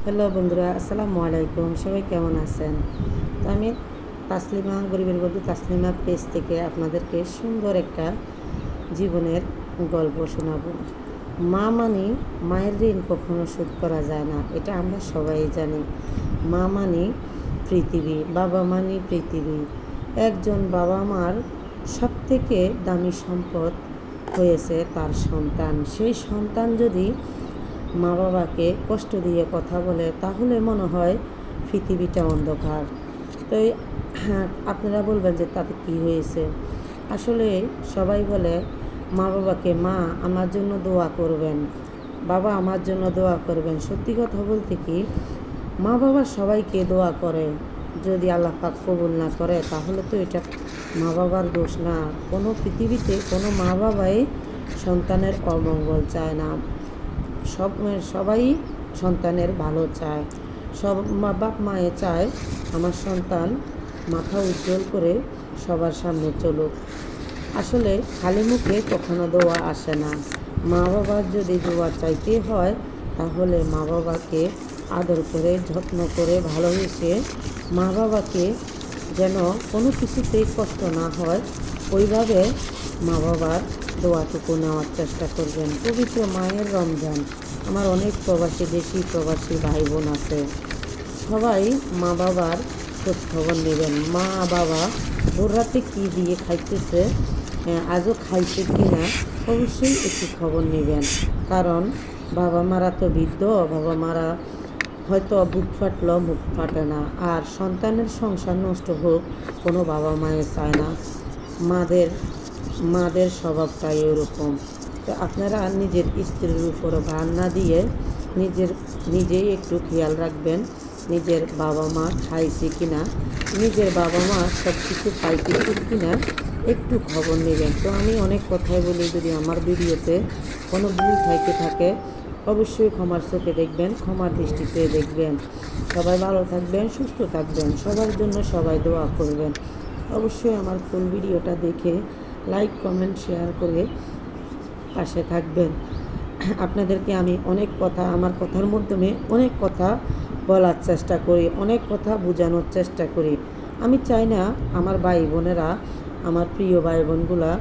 Hello বন্ধুরা, আসসালামু আলাইকুম। সবাই কেমন আছেন? তো আমি তাসলিমা, গরিবের বধূ তাসলিমা পেজ থেকে আপনাদেরকে সুন্দর একটা জীবনের গল্প শোনাবো। মা মানে মায়ের ঋণ কখনো শোধ করা যায় না, এটা আমরা সবাই জানি। মা মানে পৃথিবী, বাবা মানে পৃথিবী। একজন বাবা মার সবথেকে দামি সম্পদ হয়েছে তার সন্তান। সেই সন্তান যদি মা বাবাকে কষ্ট দিয়ে কথা বলে তাহলে মনে হয় পৃথিবীটা অন্ধকার। তো আপনারা বলবেন যে তাতে কী হয়েছে। আসলে সবাই বলে মা বাবাকে, মা আমার জন্য দোয়া করবেন, বাবা আমার জন্য দোয়া করবেন। সত্যি কথা বলতে কি, মা বাবা সবাইকে দোয়া করে, যদি আল্লাহ পাক কবুল না করে তাহলে তো এটা মা বাবার দোষ না। কোনো পৃথিবীতে কোনো মা বাবাই সন্তানের অমঙ্গল চায় না। সবাই সন্তানের ভালো চায়। সব বাপ মায়ে চায় আমার সন্তান মাথা উজ্জ্বল করে সবার সামনে চলুক। আসলে খালি মুখে কখনো দোয়া আসে না। মা বাবার যদি দোয়া চাইতে হয় তাহলে মা বাবাকে আদর করে, যত্ন করে, ভালোবেসে মা বাবাকে যেন কোনো কিছুতেই কষ্ট না হয় ওইভাবে মা বাবার দোয়াটুকু নেওয়ার চেষ্টা করবেন। পবিত্র মায়ের রমজান। আমার অনেক প্রবাসী, দেশি প্রবাসী ভাই বোন আছে। সবাই মা বাবার খোঁজ খবর নেবেন। মা বাবা ভোর রাতে কী দিয়ে খাইতেছে, আজও খাইছে কি না, অবশ্যই একটু খবর নেবেন। কারণ বাবা মারা তো বৃদ্ধ, বাবা মারা হয়তো বুক ফাটল, মুখ ফাটে না। আর সন্তানের সংসার নষ্ট হোক কোনো বাবা মায়ের চায় না। মাদের মাদের স্বভাবটাই ওরকম। তো আপনারা নিজের স্ত্রীর উপর ভার না দিয়ে নিজেই একটু খেয়াল রাখবেন, নিজের বাবা মা খাইছে কিনা, নিজের বাবা মা সব কিছু পাইতেছে কিনা একটু খবর নেবেন। তো আমি অনেক কথাই বলি, যদি আমার ভিডিওতে কোনো ভুল থাকে অবশ্যই ক্ষমার চোখে দেখবেন, ক্ষমার দৃষ্টিতে দেখবেন। সবাই ভালো থাকবেন, সুস্থ থাকবেন, সবার জন্য সবাই দোয়া করবেন। অবশ্যই আমার ফুল ভিডিওটা দেখে লাইক, কমেন্ট, শেয়ার করে পাশে থাকবেন। আপনাদেরকে আমি অনেক কথা, আমার কথার মাধ্যমে অনেক কথা বলার চেষ্টা করি, অনেক কথা বোঝানোর চেষ্টা করি। আমি চাই না আমার ভাই বোনেরা, আমার প্রিয় ভাই বোনগুলা